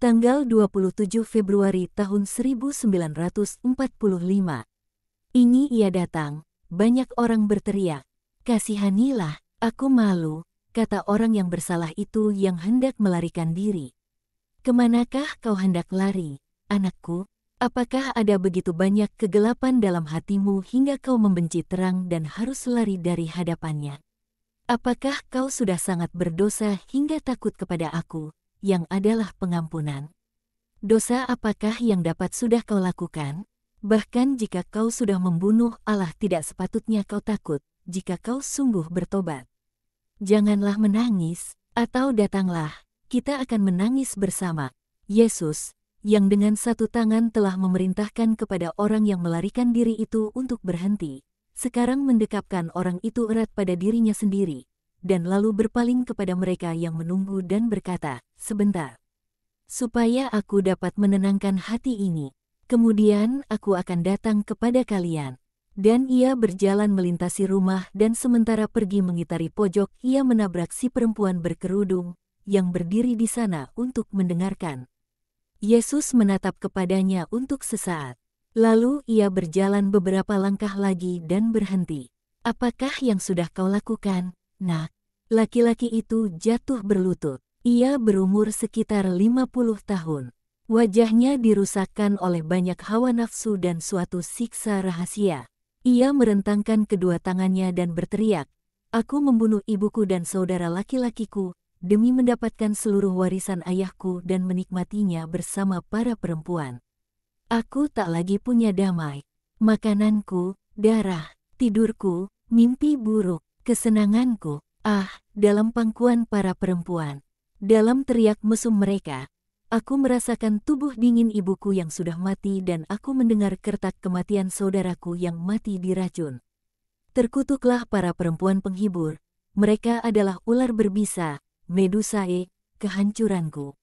Tanggal 27 Februari tahun 1945. Ini ia datang, banyak orang berteriak, "Kasihanilah, aku malu," kata orang yang bersalah itu yang hendak melarikan diri. "Kemanakah kau hendak lari, anakku? Apakah ada begitu banyak kegelapan dalam hatimu hingga kau membenci terang dan harus lari dari hadapannya? Apakah kau sudah sangat berdosa hingga takut kepada aku, yang adalah pengampunan? Dosa apakah yang dapat sudah kau lakukan? Bahkan jika kau sudah membunuh Allah, tidak sepatutnya kau takut jika kau sungguh bertobat. Janganlah menangis, atau datanglah, kita akan menangis bersama." Yesus, yang dengan satu tangan telah memerintahkan kepada orang yang melarikan diri itu untuk berhenti, sekarang mendekapkan orang itu erat pada dirinya sendiri, dan lalu berpaling kepada mereka yang menunggu dan berkata, "Sebentar, supaya aku dapat menenangkan hati ini. Kemudian aku akan datang kepada kalian." Dan ia berjalan melintasi rumah dan sementara pergi mengitari pojok, ia menabrak si perempuan berkerudung yang berdiri di sana untuk mendengarkan. Yesus menatap kepadanya untuk sesaat. Lalu ia berjalan beberapa langkah lagi dan berhenti. "Apakah yang sudah kau lakukan, nak?" Laki-laki itu jatuh berlutut. Ia berumur sekitar 50 tahun. Wajahnya dirusakkan oleh banyak hawa nafsu dan suatu siksa rahasia. Ia merentangkan kedua tangannya dan berteriak, "Aku membunuh ibuku dan saudara laki-lakiku demi mendapatkan seluruh warisan ayahku dan menikmatinya bersama para perempuan. Aku tak lagi punya damai. Makananku, darah, tidurku, mimpi buruk, kesenanganku, dalam pangkuan para perempuan." Dalam teriak mesum mereka, aku merasakan tubuh dingin ibuku yang sudah mati dan aku mendengar kertak kematian saudaraku yang mati diracun. Terkutuklah para perempuan penghibur, mereka adalah ular berbisa, Medusae, kehancuranku.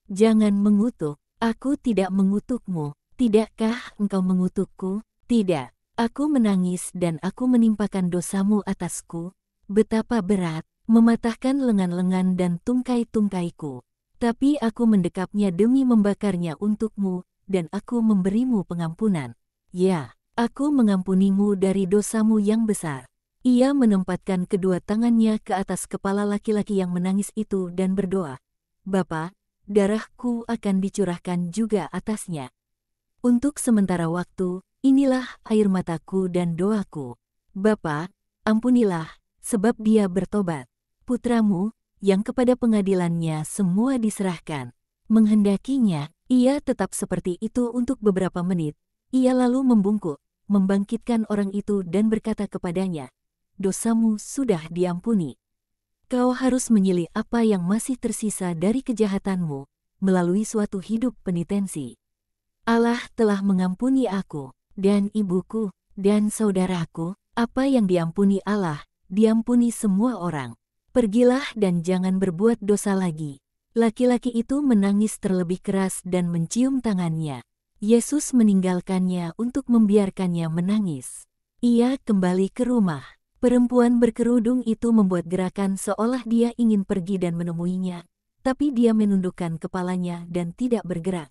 Jangan mengutuk, aku tidak mengutukmu. Tidakkah engkau mengutukku? Tidak, aku menangis dan aku menimpakan dosamu atasku. Betapa berat, mematahkan lengan-lengan dan tungkai-tungkaiku. Tapi aku mendekapnya demi membakarnya untukmu, dan aku memberimu pengampunan. Ya, aku mengampunimu dari dosamu yang besar. Ia menempatkan kedua tangannya ke atas kepala laki-laki yang menangis itu dan berdoa, "Bapa, darahku akan dicurahkan juga atasnya. Untuk sementara waktu, inilah air mataku dan doaku. Bapa, ampunilah, sebab dia bertobat. Putramu, yang kepada pengadilannya semua diserahkan, menghendakinya." Ia tetap seperti itu untuk beberapa menit. Ia lalu membungkuk, membangkitkan orang itu dan berkata kepadanya, "Dosamu sudah diampuni. Kau harus menyilih apa yang masih tersisa dari kejahatanmu melalui suatu hidup penitensi. Allah telah mengampuni aku, dan ibuku, dan saudaraku. Apa yang diampuni Allah, diampuni semua orang. Pergilah dan jangan berbuat dosa lagi." Laki-laki itu menangis terlebih keras dan mencium tangannya. Yesus meninggalkannya untuk membiarkannya menangis. Ia kembali ke rumah. Perempuan berkerudung itu membuat gerakan seolah dia ingin pergi dan menemuinya, tapi dia menundukkan kepalanya dan tidak bergerak.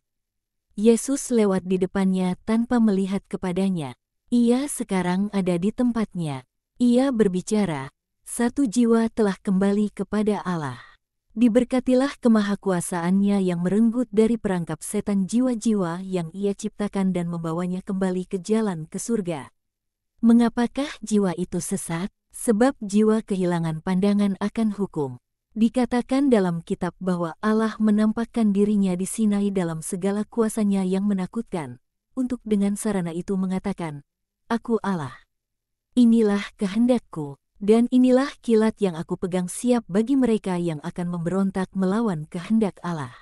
Yesus lewat di depannya tanpa melihat kepadanya. Ia sekarang ada di tempatnya. Ia berbicara, "Satu jiwa telah kembali kepada Allah." Diberkatilah kemahakuasaannya yang merenggut dari perangkap setan jiwa-jiwa yang ia ciptakan dan membawanya kembali ke jalan ke surga. Mengapakah jiwa itu sesat? Sebab jiwa kehilangan pandangan akan hukum. Dikatakan dalam kitab bahwa Allah menampakkan dirinya di Sinai dalam segala kuasanya yang menakutkan, untuk dengan sarana itu mengatakan, "Aku Allah. Inilah kehendakku, dan inilah kilat yang aku pegang siap bagi mereka yang akan memberontak melawan kehendak Allah."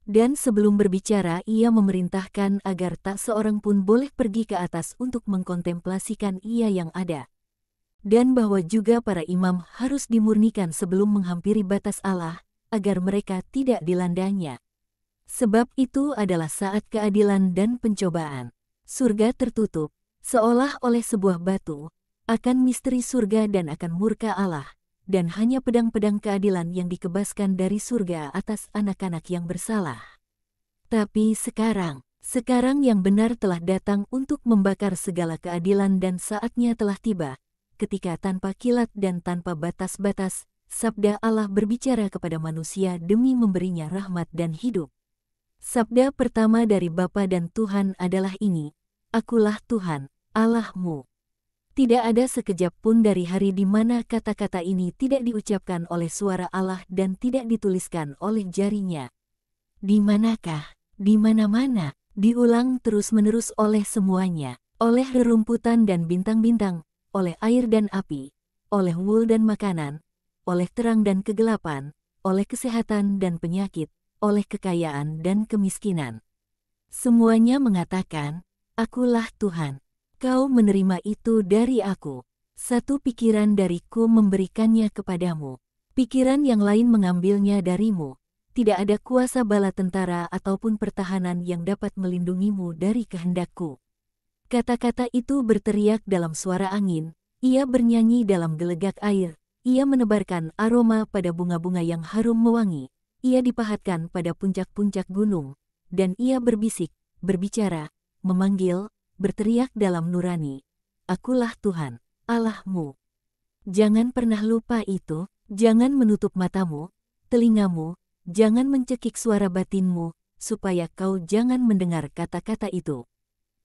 Dan sebelum berbicara ia memerintahkan agar tak seorang pun boleh pergi ke atas untuk mengkontemplasikan ia yang ada. Dan bahwa juga para imam harus dimurnikan sebelum menghampiri batas Allah, agar mereka tidak dilandanya. Sebab itu adalah saat keadilan dan pencobaan. Surga tertutup, seolah oleh sebuah batu, akan misteri surga dan akan murka Allah, dan hanya pedang-pedang keadilan yang dikebaskan dari surga atas anak-anak yang bersalah. Tapi sekarang yang benar telah datang untuk membakar segala keadilan dan saatnya telah tiba, ketika tanpa kilat dan tanpa batas-batas, sabda Allah berbicara kepada manusia demi memberinya rahmat dan hidup. Sabda pertama dari Bapa dan Tuhan adalah ini, Akulah Tuhan, Allahmu. Tidak ada sekejap pun dari hari di mana kata-kata ini tidak diucapkan oleh suara Allah dan tidak dituliskan oleh jarinya. Di manakah? Di mana-mana. Diulang terus-menerus oleh semuanya, oleh rerumputan dan bintang-bintang, oleh air dan api, oleh wul dan makanan, oleh terang dan kegelapan, oleh kesehatan dan penyakit, oleh kekayaan dan kemiskinan. Semuanya mengatakan, Akulah Tuhan. Kau menerima itu dari aku. Satu pikiran dariku memberikannya kepadamu. Pikiran yang lain mengambilnya darimu. Tidak ada kuasa bala tentara ataupun pertahanan yang dapat melindungimu dari kehendakku. Kata-kata itu berteriak dalam suara angin, ia bernyanyi dalam gelegak air, ia menebarkan aroma pada bunga-bunga yang harum mewangi, ia dipahatkan pada puncak-puncak gunung, dan ia berbisik, berbicara, memanggil, berteriak dalam nurani, Akulah Tuhan, Allahmu. Jangan pernah lupa itu, jangan menutup matamu, telingamu, jangan mencekik suara batinmu, supaya kau jangan mendengar kata-kata itu.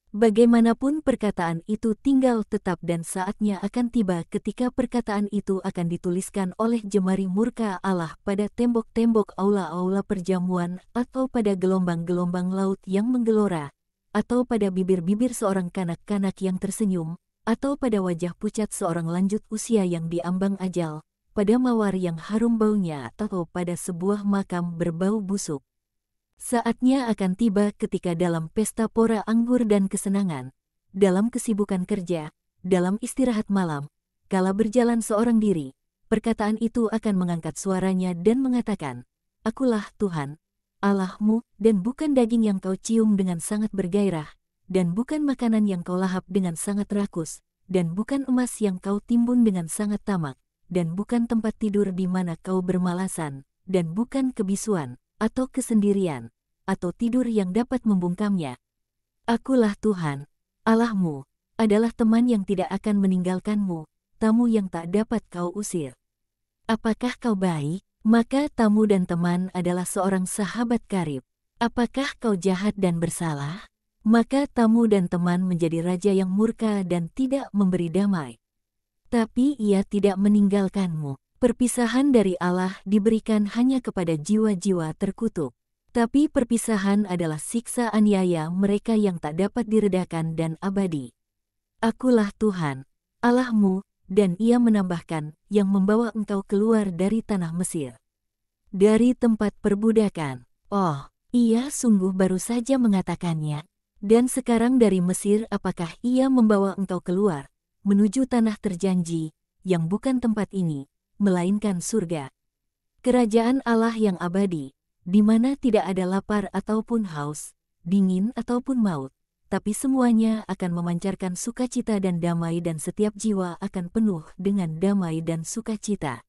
Bagaimanapun perkataan itu tinggal tetap dan saatnya akan tiba ketika perkataan itu akan dituliskan oleh jemari murka Allah pada tembok-tembok aula-aula perjamuan atau pada gelombang-gelombang laut yang menggelora, atau pada bibir-bibir seorang kanak-kanak yang tersenyum, atau pada wajah pucat seorang lanjut usia yang diambang ajal, pada mawar yang harum baunya atau pada sebuah makam berbau busuk. Saatnya akan tiba ketika dalam pesta pora anggur dan kesenangan, dalam kesibukan kerja, dalam istirahat malam, kala berjalan seorang diri, perkataan itu akan mengangkat suaranya dan mengatakan, Akulah Tuhan, Allahmu, dan bukan daging yang kau cium dengan sangat bergairah, dan bukan makanan yang kau lahap dengan sangat rakus, dan bukan emas yang kau timbun dengan sangat tamak, dan bukan tempat tidur di mana kau bermalasan, dan bukan kebisuan, atau kesendirian, atau tidur yang dapat membungkamnya. Akulah Tuhan, Allahmu, adalah teman yang tidak akan meninggalkanmu, tamu yang tak dapat kau usir. Apakah kau baik? Maka tamu dan teman adalah seorang sahabat karib. Apakah kau jahat dan bersalah? Maka tamu dan teman menjadi raja yang murka dan tidak memberi damai. Tapi ia tidak meninggalkanmu. Perpisahan dari Allah diberikan hanya kepada jiwa-jiwa terkutuk. Tapi perpisahan adalah siksa aniaya mereka yang tak dapat diredakan dan abadi. Akulah Tuhan, Allahmu, dan ia menambahkan, yang membawa engkau keluar dari tanah Mesir. Dari tempat perbudakan. Oh, ia sungguh baru saja mengatakannya. Dan sekarang dari Mesir apakah ia membawa engkau keluar, menuju tanah terjanji, yang bukan tempat ini, melainkan surga. Kerajaan Allah yang abadi, di mana tidak ada lapar ataupun haus, dingin ataupun maut, tapi semuanya akan memancarkan sukacita dan damai dan setiap jiwa akan penuh dengan damai dan sukacita.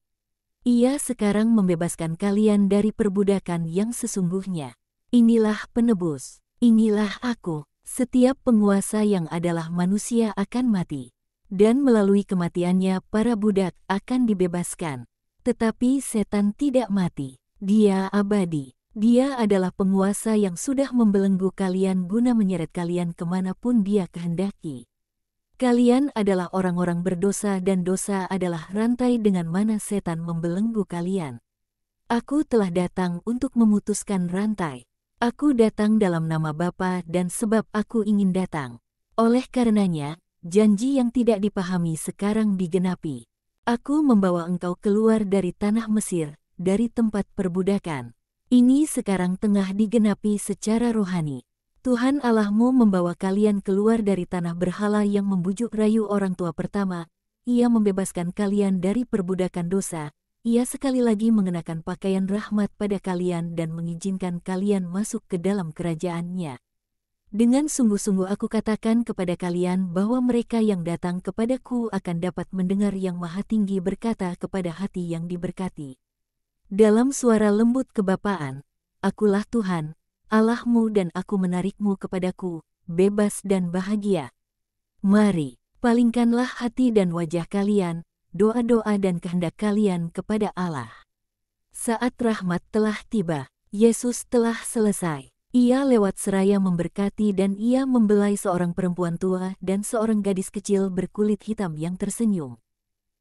Ia sekarang membebaskan kalian dari perbudakan yang sesungguhnya. Inilah penebus, inilah aku, setiap penguasa yang adalah manusia akan mati. Dan melalui kematiannya para budak akan dibebaskan. Tetapi setan tidak mati, dia abadi. Dia adalah penguasa yang sudah membelenggu kalian guna menyeret kalian kemanapun dia kehendaki. Kalian adalah orang-orang berdosa dan dosa adalah rantai dengan mana setan membelenggu kalian. Aku telah datang untuk memutuskan rantai. Aku datang dalam nama Bapa dan sebab aku ingin datang. Oleh karenanya, janji yang tidak dipahami sekarang digenapi. Aku membawa engkau keluar dari tanah Mesir, dari tempat perbudakan. Ini sekarang tengah digenapi secara rohani. Tuhan Allahmu membawa kalian keluar dari tanah berhala yang membujuk rayu orang tua pertama. Ia membebaskan kalian dari perbudakan dosa. Ia sekali lagi mengenakan pakaian rahmat pada kalian dan mengizinkan kalian masuk ke dalam kerajaan-Nya. Dengan sungguh-sungguh aku katakan kepada kalian bahwa mereka yang datang kepadaku akan dapat mendengar Yang Maha Tinggi berkata kepada hati yang diberkati. Dalam suara lembut kebapaan, Akulah Tuhan, Allahmu dan aku menarikmu kepadaku, bebas dan bahagia. Mari, palingkanlah hati dan wajah kalian, doa-doa dan kehendak kalian kepada Allah. Saat rahmat telah tiba, Yesus telah selesai. Ia lewat seraya memberkati dan ia membelai seorang perempuan tua dan seorang gadis kecil berkulit hitam yang tersenyum.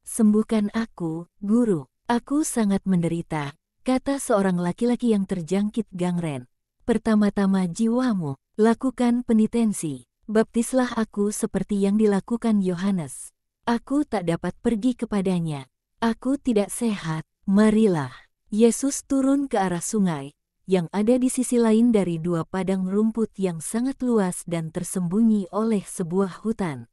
Sembuhkan aku, Guru, aku sangat menderita, kata seorang laki-laki yang terjangkit gangren. Pertama-tama jiwamu, lakukan penitensi, baptislah aku seperti yang dilakukan Yohanes. Aku tak dapat pergi kepadanya, aku tidak sehat, marilah. Yesus turun ke arah sungai, yang ada di sisi lain dari dua padang rumput yang sangat luas dan tersembunyi oleh sebuah hutan.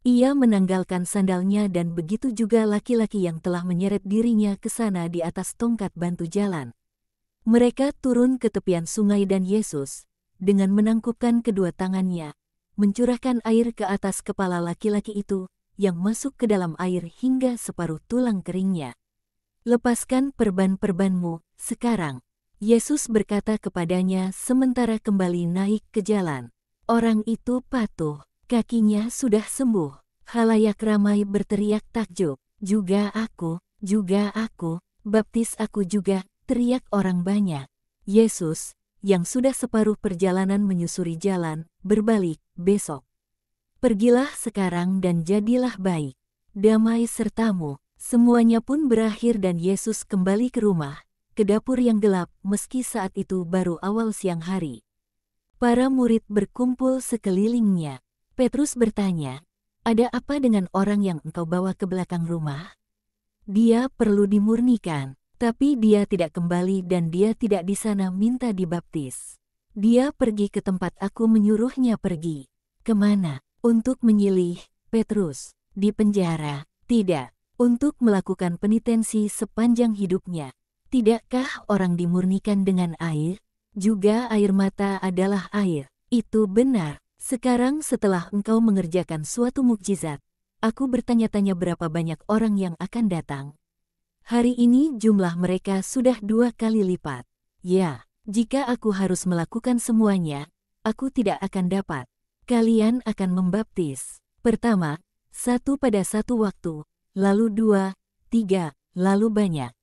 Ia menanggalkan sandalnya dan begitu juga laki-laki yang telah menyeret dirinya ke sana di atas tongkat bantu jalan. Mereka turun ke tepian sungai dan Yesus, dengan menangkupkan kedua tangannya, mencurahkan air ke atas kepala laki-laki itu, yang masuk ke dalam air hingga separuh tulang keringnya. Lepaskan perban-perbanmu, sekarang. Yesus berkata kepadanya sementara kembali naik ke jalan. Orang itu patuh, kakinya sudah sembuh. Halayak ramai berteriak takjub. Juga aku, baptis aku juga, teriak orang banyak. Yesus, yang sudah separuh perjalanan menyusuri jalan, berbalik, besok. Pergilah sekarang dan jadilah baik. Damai sertamu. Semuanya pun berakhir dan Yesus kembali ke rumah, ke dapur yang gelap meski saat itu baru awal siang hari. Para murid berkumpul sekelilingnya. Petrus bertanya, "Ada apa dengan orang yang engkau bawa ke belakang rumah? Dia perlu dimurnikan, tapi dia tidak kembali dan dia tidak di sana minta dibaptis. Dia pergi ke tempat aku menyuruhnya pergi." "Kemana?" "Untuk menyilih." "Petrus, di penjara." "Tidak, untuk melakukan penitensi sepanjang hidupnya." "Tidakkah orang dimurnikan dengan air? Juga air mata adalah air." "Itu benar. Sekarang setelah engkau mengerjakan suatu mukjizat, aku bertanya-tanya berapa banyak orang yang akan datang. Hari ini jumlah mereka sudah 2 kali lipat. Ya, jika aku harus melakukan semuanya, aku tidak akan dapat. Kalian akan membaptis. Pertama, 1 pada 1 waktu, lalu 2, 3, lalu banyak.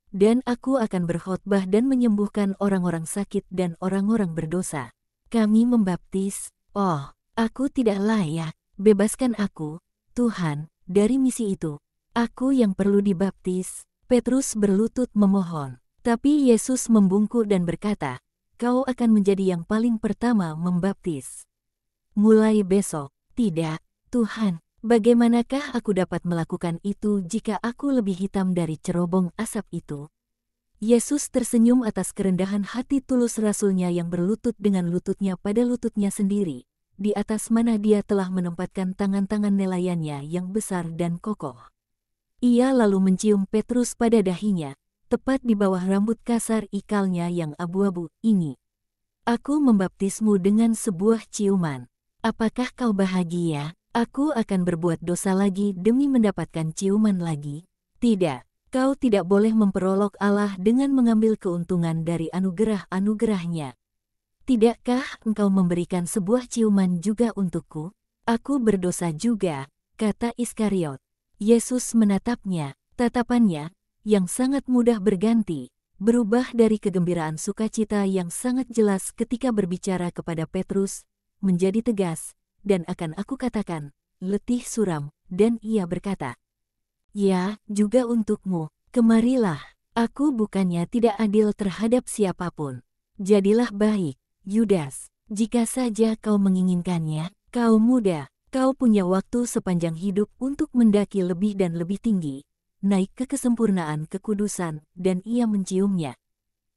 Dan aku akan berkhotbah dan menyembuhkan orang-orang sakit dan orang-orang berdosa. Kami membaptis, oh, aku tidak layak, bebaskan aku, Tuhan, dari misi itu. Aku yang perlu dibaptis." Petrus berlutut memohon. Tapi Yesus membungkuk dan berkata, "Kau akan menjadi yang paling pertama membaptis. Mulai besok." "Tidak, Tuhan. Bagaimanakah aku dapat melakukan itu jika aku lebih hitam dari cerobong asap itu?" Yesus tersenyum atas kerendahan hati tulus rasulnya yang berlutut dengan lututnya pada lututnya sendiri, di atas mana dia telah menempatkan tangan-tangan nelayannya yang besar dan kokoh. Ia lalu mencium Petrus pada dahinya, tepat di bawah rambut kasar ikalnya yang abu-abu. "Ini, aku membaptismu dengan sebuah ciuman. Apakah kau bahagia? Aku akan berbuat dosa lagi demi mendapatkan ciuman lagi." "Tidak, kau tidak boleh memperolok Allah dengan mengambil keuntungan dari anugerah-anugerahnya. Tidakkah engkau memberikan sebuah ciuman juga untukku? Aku berdosa juga," kata Iskariot. Yesus menatapnya, tatapannya, yang sangat mudah berganti, berubah dari kegembiraan sukacita yang sangat jelas ketika berbicara kepada Petrus, menjadi tegas, "Dan akan aku katakan, letih suram," dan ia berkata, "Ya, juga untukmu, kemarilah. Aku bukannya tidak adil terhadap siapapun. Jadilah baik, Yudas, jika saja kau menginginkannya. Kau muda, kau punya waktu sepanjang hidup untuk mendaki lebih dan lebih tinggi, naik ke kesempurnaan kekudusan," dan ia menciumnya.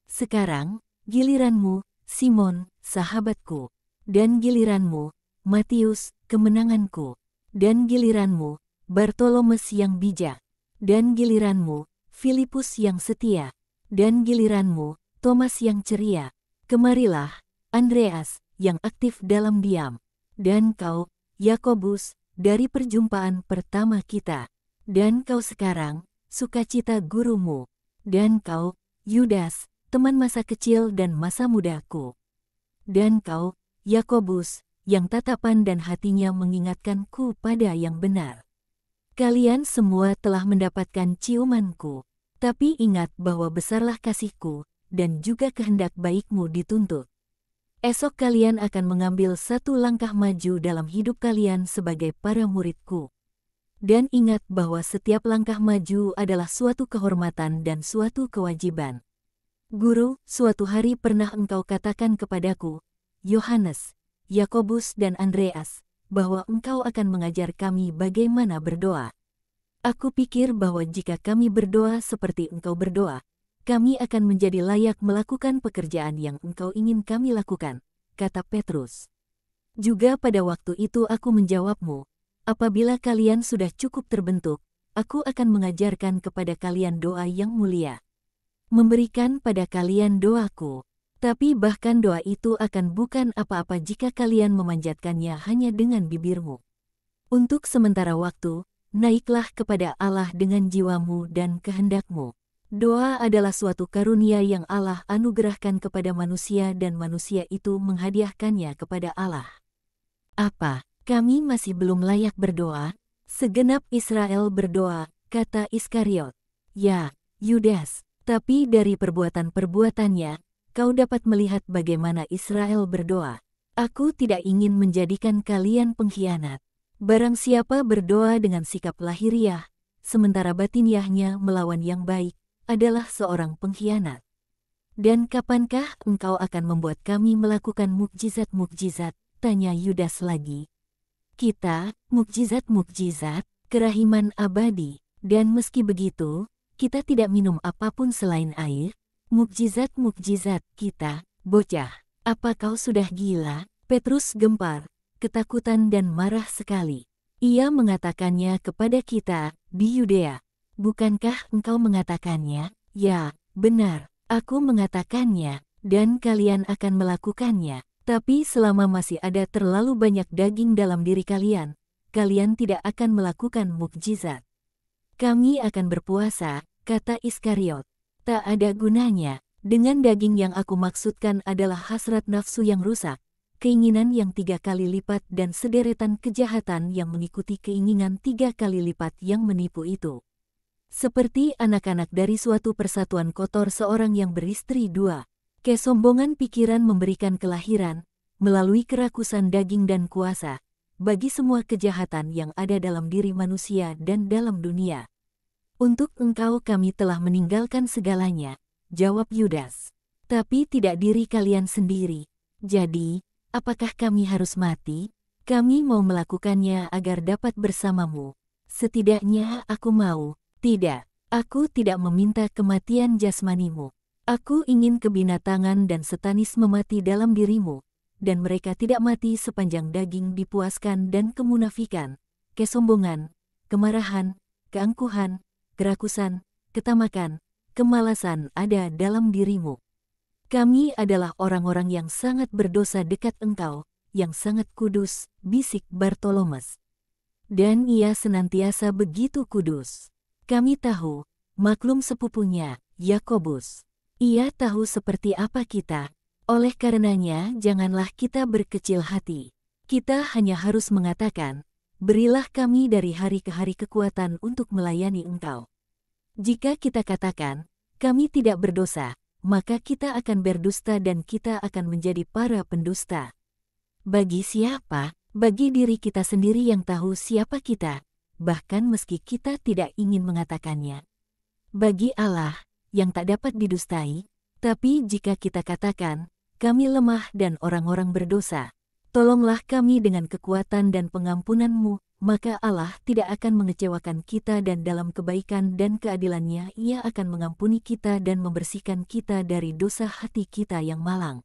"Sekarang, giliranmu, Simon, sahabatku, dan giliranmu, Matius, kemenanganku, dan giliranmu, Bartolomes yang bijak, dan giliranmu, Filipus yang setia, dan giliranmu, Thomas yang ceria. Kemarilah, Andreas, yang aktif dalam diam, dan kau, Yakobus, dari perjumpaan pertama kita, dan kau sekarang, sukacita gurumu, dan kau, Yudas, teman masa kecil dan masa mudaku." Dan kau, Yakobus, yang tatapan dan hatinya mengingatkanku pada yang benar. Kalian semua telah mendapatkan ciumanku, tapi ingat bahwa besarlah kasihku, dan juga kehendak baikmu dituntut. Esok kalian akan mengambil satu langkah maju dalam hidup kalian sebagai para muridku. Dan ingat bahwa setiap langkah maju adalah suatu kehormatan dan suatu kewajiban. Guru, suatu hari pernah engkau katakan kepadaku, Yohanes, Yakobus dan Andreas, bahwa engkau akan mengajar kami bagaimana berdoa. Aku pikir bahwa jika kami berdoa seperti engkau berdoa, kami akan menjadi layak melakukan pekerjaan yang engkau ingin kami lakukan, kata Petrus. Juga pada waktu itu aku menjawabmu, apabila kalian sudah cukup terbentuk, aku akan mengajarkan kepada kalian doa yang mulia. Memberikan pada kalian doaku. Tapi bahkan doa itu akan bukan apa-apa jika kalian memanjatkannya hanya dengan bibirmu. Untuk sementara waktu, naiklah kepada Allah dengan jiwamu dan kehendakmu. Doa adalah suatu karunia yang Allah anugerahkan kepada manusia dan manusia itu menghadiahkannya kepada Allah. Apa, kami masih belum layak berdoa? Segenap Israel berdoa, kata Iskariot. Ya, Yudas, tapi dari perbuatan-perbuatannya, kau dapat melihat bagaimana Israel berdoa. Aku tidak ingin menjadikan kalian pengkhianat. Barang siapa berdoa dengan sikap lahiriah, sementara batiniahnya melawan yang baik, adalah seorang pengkhianat. Dan kapankah engkau akan membuat kami melakukan mukjizat-mukjizat? Tanya Yudas lagi. Kita, mukjizat-mukjizat, kerahiman abadi, dan meski begitu, kita tidak minum apapun selain air. Mukjizat-mukjizat kita, bocah, apa kau sudah gila? Petrus gempar, ketakutan dan marah sekali. Ia mengatakannya kepada kita, di Yudea. Bukankah engkau mengatakannya? Ya, benar, aku mengatakannya, dan kalian akan melakukannya. Tapi selama masih ada terlalu banyak daging dalam diri kalian, kalian tidak akan melakukan mukjizat. Kami akan berpuasa, kata Iskariot. Tak ada gunanya. Dengan daging yang aku maksudkan adalah hasrat nafsu yang rusak, keinginan yang 3 kali lipat dan sederetan kejahatan yang mengikuti keinginan 3 kali lipat yang menipu itu. Seperti anak-anak dari suatu persatuan kotor seorang yang beristri 2, kesombongan pikiran memberikan kelahiran, melalui kerakusan daging dan kuasa, bagi semua kejahatan yang ada dalam diri manusia dan dalam dunia. Untuk engkau kami telah meninggalkan segalanya, jawab Yudas. Tapi tidak diri kalian sendiri. Jadi, apakah kami harus mati? Kami mau melakukannya agar dapat bersamamu. Setidaknya aku mau. Tidak, aku tidak meminta kematian jasmanimu. Aku ingin kebinatangan dan satanisme mati dalam dirimu, dan mereka tidak mati sepanjang daging dipuaskan dan kemunafikan, kesombongan, kemarahan, keangkuhan, kerakusan, ketamakan, kemalasan ada dalam dirimu. Kami adalah orang-orang yang sangat berdosa dekat engkau, yang sangat kudus, bisik Bartolomes. Dan ia senantiasa begitu kudus. Kami tahu, maklum sepupunya, Yakobus. Ia tahu seperti apa kita. Oleh karenanya janganlah kita berkecil hati. Kita hanya harus mengatakan, berilah kami dari hari ke hari kekuatan untuk melayani engkau. Jika kita katakan, kami tidak berdosa, maka kita akan berdusta dan kita akan menjadi para pendusta. Bagi siapa? Bagi diri kita sendiri yang tahu siapa kita, bahkan meski kita tidak ingin mengatakannya. Bagi Allah, yang tak dapat didustai, tapi jika kita katakan, kami lemah dan orang-orang berdosa, tolonglah kami dengan kekuatan dan pengampunan-Mu, maka Allah tidak akan mengecewakan kita dan dalam kebaikan dan keadilan-Nya Ia akan mengampuni kita dan membersihkan kita dari dosa hati kita yang malang.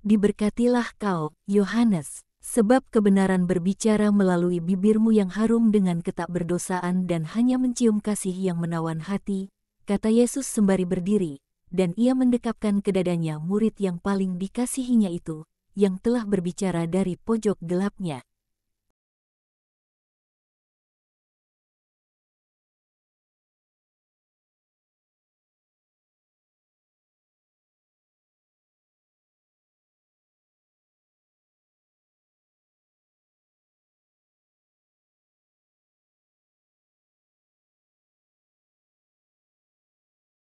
Diberkatilah kau, Yohanes, sebab kebenaran berbicara melalui bibirmu yang harum dengan ketakberdosaan dan hanya mencium kasih yang menawan hati, kata Yesus sembari berdiri, dan ia mendekapkan ke dadanya murid yang paling dikasihinya itu, yang telah berbicara dari pojok gelapnya.